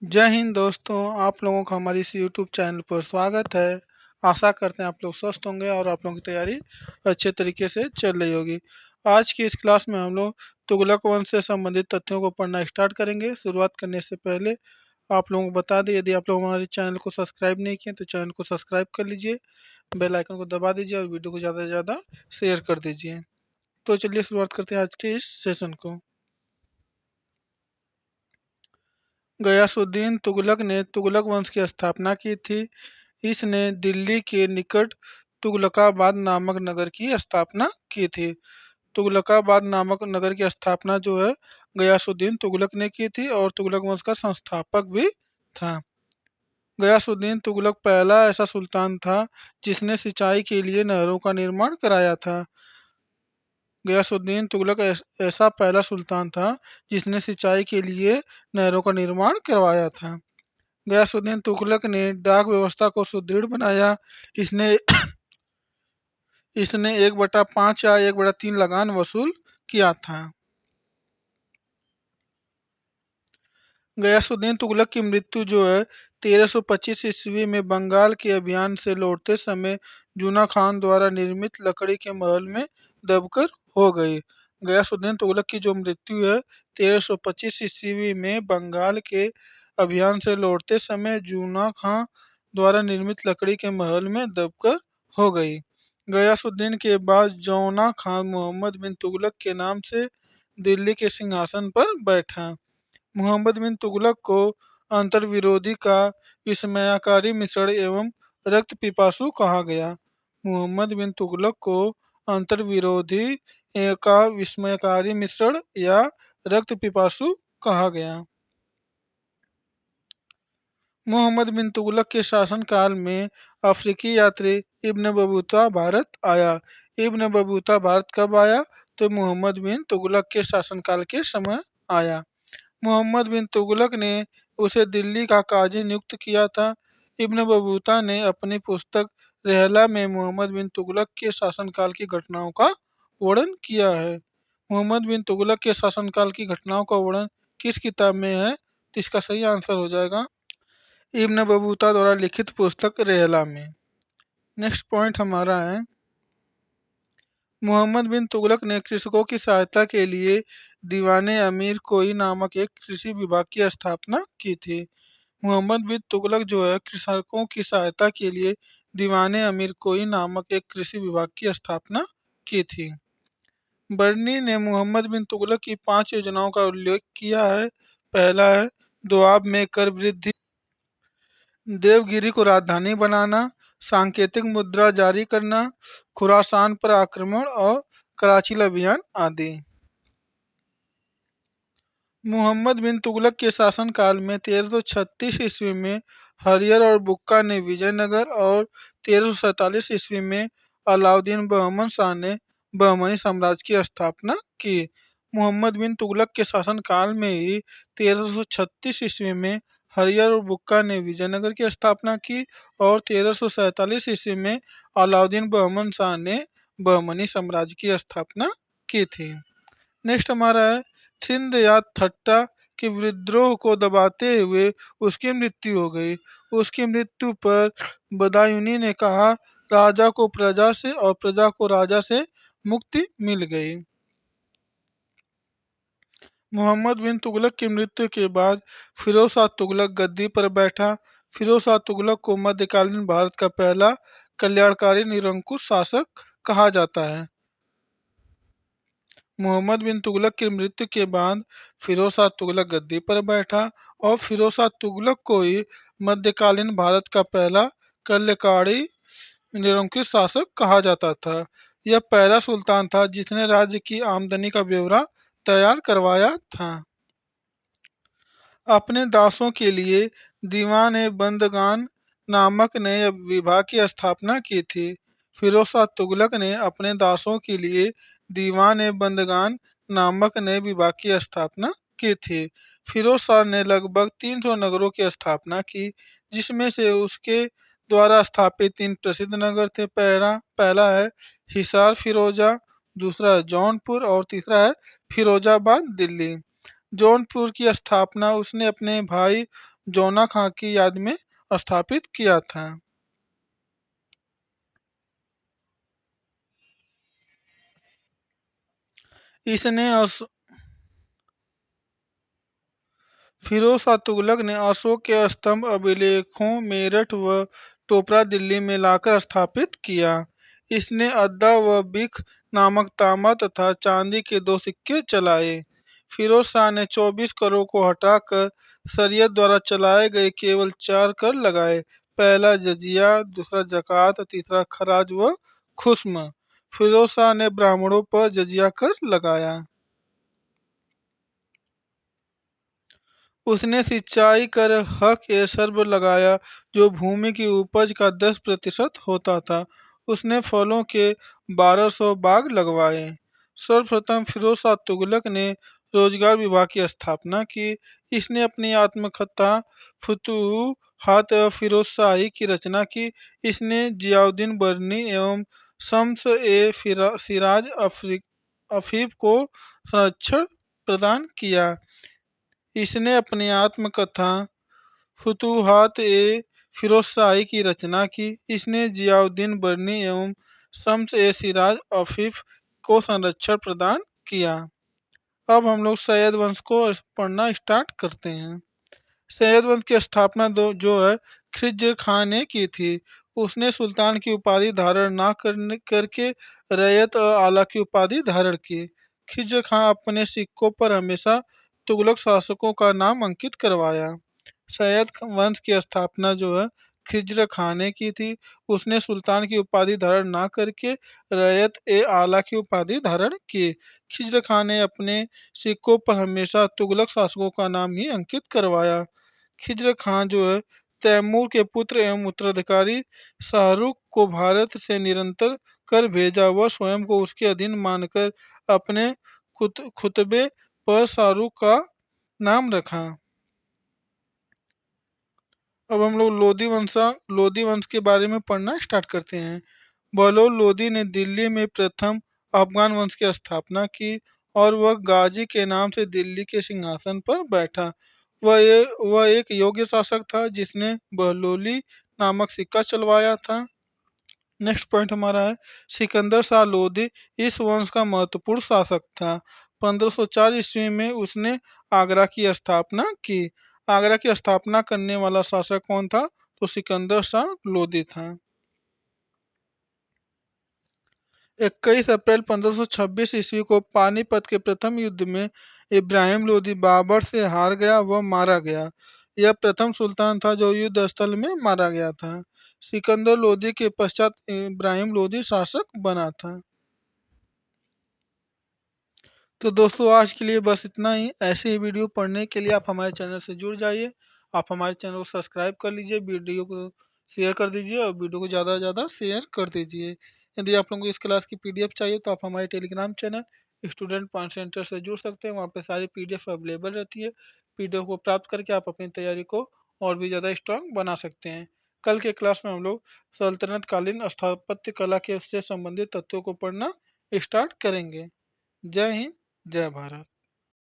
जय हिंद दोस्तों, आप लोगों का हमारे इस यूट्यूब चैनल पर स्वागत है। आशा करते हैं आप लोग स्वस्थ होंगे और आप लोगों की तैयारी अच्छे तरीके से चल रही होगी। आज की इस क्लास में हम लोग तुगलक वंश से संबंधित तथ्यों को पढ़ना स्टार्ट करेंगे। शुरुआत करने से पहले आप लोगों को बता दें, यदि आप लोग हमारे चैनल को सब्सक्राइब नहीं किए तो चैनल को सब्सक्राइब कर लीजिए, बेल आइकन को दबा दीजिए और वीडियो को ज़्यादा से ज़्यादा शेयर कर दीजिए। तो चलिए शुरुआत करते हैं आज के इस सेशन को। गयासुद्दीन तुगलक ने तुगलक वंश की स्थापना की थी। इसने दिल्ली के निकट तुगलकाबाद नामक नगर की स्थापना की थी। तुगलकाबाद नामक नगर की स्थापना जो है गयासुद्दीन तुगलक ने की थी और तुगलक वंश का संस्थापक भी था। गयासुद्दीन तुगलक पहला ऐसा सुल्तान था जिसने सिंचाई के लिए नहरों का निर्माण कराया था। गयासुद्दीन तुगलक ऐसा पहला सुल्तान था जिसने सिंचाई के लिए नहरों का निर्माण करवाया था। गयासुद्दीन तुगलक ने डाक व्यवस्था को सुदृढ़ बनाया। इसने इसने 1/5 या 1/3 लगान वसूल किया था। गयासुद्दीन तुगलक की मृत्यु जो है 1325 ईस्वी में बंगाल के अभियान से लौटते समय जूना खान द्वारा निर्मित लकड़ी के महल में दबकर हो गई। गयासुद्दीन तुगलक की जो मृत्यु है 1325 ईस्वी में बंगाल के अभियान से लौटते समय जूना खान द्वारा निर्मित लकड़ी के महल में दबकर हो गई। गयासुद्दीन के बाद जौना खान मोहम्मद बिन तुगलक के नाम से दिल्ली के सिंहासन पर बैठा। मोहम्मद बिन तुगलक को अंतर्विरोधी का विस्मयकारी मिश्रण एवं रक्त पिपासु कहा गया। मोहम्मद बिन तुगलक को अंतर्विरोधी का विस्मयकारी मिश्रण या रक्त पिपासु कहा गया। मोहम्मद बिन तुगलक के शासनकाल में अफ्रीकी यात्री इब्न बतूता भारत आया। इब्न बतूता भारत कब आया? तो मोहम्मद बिन तुगलक के शासनकाल के समय आया। मोहम्मद बिन तुगलक ने उसे दिल्ली का काजी नियुक्त किया था। इब्न बतूता ने अपनी पुस्तक रहला में मोहम्मद बिन तुगलक के शासनकाल की घटनाओं का वर्णन किया है। मोहम्मद बिन तुगलक के शासनकाल की घटनाओं का वर्णन किस किताब में है? तो इसका सही आंसर हो जाएगा इब्न बतूता द्वारा लिखित पुस्तक रहला में। नेक्स्ट पॉइंट हमारा है, मोहम्मद बिन तुगलक ने कृषकों की सहायता के लिए दीवाने अमीर कोई नामक एक कृषि विभाग की स्थापना की थी। मोहम्मद बिन तुगलक जो है कृषकों की सहायता के लिए दीवाने अमीर कोई नामक एक कृषि विभाग की स्थापना की थी। बर्नी ने मोहम्मद बिन तुगलक की 5 योजनाओं का उल्लेख किया है। पहला है दोआब में कर वृद्धि, देवगिरी को राजधानी बनाना, सांकेतिक मुद्रा जारी करना, खुरासान पर आक्रमण और कराची अभियान आदि। मोहम्मद बिन तुगलक के शासनकाल में 1336 ईस्वी में हरियर और बुक्का ने विजयनगर और 1347 ईस्वी में अलाउद्दीन बहमन शाह ने बहमनी साम्राज्य की स्थापना की। मोहम्मद बिन तुगलक के शासनकाल में ही 1336 ईस्वी में हरियर और बुक्का ने विजयनगर की स्थापना की और 1347 ईस्वी में अलाउद्दीन बहमन शाह ने बहमनी साम्राज्य की स्थापना की थी। नेक्स्ट हमारा है, सिंध या थट्टा के विद्रोह को दबाते हुए उसकी मृत्यु हो गई। उसकी मृत्यु पर बदायूनी ने कहा, राजा को प्रजा से और प्रजा को राजा से मुक्ति मिल गई। मोहम्मद बिन तुगलक की मृत्यु के बाद फिरोज शाह तुगलक गद्दी पर बैठा। फिरोज शाह तुगलक को मध्यकालीन भारत का पहला कल्याणकारी निरंकुश शासक कहा जाता है। मोहम्मद बिन तुगलक की मृत्यु के बाद फिरोज शाह तुगलक गद्दी पर बैठा और फिरोज शाह तुगलक को ही मध्यकालीन भारत का पहला कल्याणकारी निरंकुश शासक कहा जाता था। यह पहला सुल्तान था जिसने राज्य की आमदनी का ब्यौरा तैयार करवाया था। अपने दासों के लिए दीवान ए बंदगान नामक नए विभाग की स्थापना की थी। फिरोज शाह तुगलक ने अपने दासों के लिए दीवान ए बंदगान नामक नए विभाग की स्थापना की थी। फिरोज शाह ने लगभग 300 नगरों की स्थापना की, जिसमें से उसके द्वारा स्थापित 3 प्रसिद्ध नगर थे। पहला पहला है हिसार फिरोजा, दूसरा है जौनपुर और तीसरा है फिरोजाबाद दिल्ली। जौनपुर की स्थापना उसने अपने भाई जौना खां की याद में स्थापित किया था। इसने फिरोज शाह तुगलक ने अशोक के स्तंभ अभिलेखों मेरठ व टोपरा दिल्ली में लाकर स्थापित किया। इसने अद्दा व बिख नामक तांबा तथा चांदी के दो सिक्के चलाए। फिरोज शाह ने 24 करों को हटाकर शरीयत द्वारा चलाए गए केवल 4 कर लगाए। पहला जजिया, दूसरा जकात, तीसरा खराज व खुस्म। फिरोज शाह ने ब्राह्मणों पर जजिया कर लगाया। उसने सिंचाई कर हक ए सर्व लगाया जो भूमि की उपज का 10% होता था। उसने फलों के 1200 बाग लगवाए। सर्वप्रथम फिरोज शाह तुगलक ने रोजगार विभाग की स्थापना की। इसने अपनी आत्मकथा फुतूहात फिरोजशाही की रचना की। इसने जियाउद्दीन बर्नी एवं शम्स ए सिराज अफीफ को संरक्षण प्रदान किया। इसने अपनी आत्मकथा फुतूहात फिरोजशाही की रचना की। इसने जियाउद्दीन बर्नी एवं शम्स ए सिराज अफीफ को संरक्षण प्रदान किया। अब हम लोग सैयद वंश को पढ़ना स्टार्ट करते हैं। सैयद वंश की स्थापना जो है खिज्र खां ने की थी। उसने सुल्तान की उपाधि धारण ना करने करके रैयत और आला की उपाधि धारण की। खिज्र खां अपने सिक्कों पर हमेशा तुगलक शासकों का नाम अंकित करवाया। सैयद वंश की स्थापना जो है खिज्र खां ने की थी। उसने सुल्तान की उपाधि धारण ना करके रैयत ए आला की उपाधि धारण की। खिज्र खां ने अपने सिक्कों पर हमेशा तुगलक शासकों का नाम ही अंकित करवाया। खिज्र खां जो है तैमूर के पुत्र एवं उत्तराधिकारी शाहरुख को भारत से निरंतर कर भेजा। वह स्वयं को उसके अधीन मानकर अपने खुतबे पर शाहरुख का नाम रखा। अब हम लोग लोधी वंश के बारे में पढ़ना स्टार्ट करते हैं। बहलोल लोधी ने दिल्ली में प्रथम अफगान वंश की स्थापना की और वह गाजी के नाम से दिल्ली के सिंहासन पर बैठा। वह एक योग्य शासक था जिसने बहलोली नामक सिक्का चलवाया था। नेक्स्ट पॉइंट हमारा है सिकंदर शाह लोधी इस वंश का महत्वपूर्ण शासक था। 1504 ईस्वी में उसने आगरा की स्थापना की। आगरा की स्थापना करने वाला शासक कौन था? तो सिकंदर शाह लोधी था। 21 अप्रैल 1526 ईस्वी को पानीपत के प्रथम युद्ध में इब्राहिम लोधी बाबर से हार गया व मारा गया। यह प्रथम सुल्तान था जो युद्ध स्थल में मारा गया था। सिकंदर लोधी के पश्चात इब्राहिम लोधी शासक बना था। तो दोस्तों आज के लिए बस इतना ही। ऐसे ही वीडियो पढ़ने के लिए आप हमारे चैनल से जुड़ जाइए। आप हमारे चैनल को सब्सक्राइब कर लीजिए, वीडियो को शेयर कर दीजिए और वीडियो को ज़्यादा से ज़्यादा शेयर कर दीजिए। यदि आप लोगों को इस क्लास की पीडीएफ चाहिए तो आप हमारे Telegram channel student point centre से जुड़ सकते हैं। वहाँ पे सारी पीडीएफ अवेलेबल रहती है। पीडीएफ को प्राप्त करके आप अपनी तैयारी को और भी ज़्यादा स्ट्रांग बना सकते हैं। कल के क्लास में हम लोग सल्तनत कालीन स्थापत्य कला के से संबंधित तथ्यों को पढ़ना स्टार्ट करेंगे। जय हिंद, जय भारत।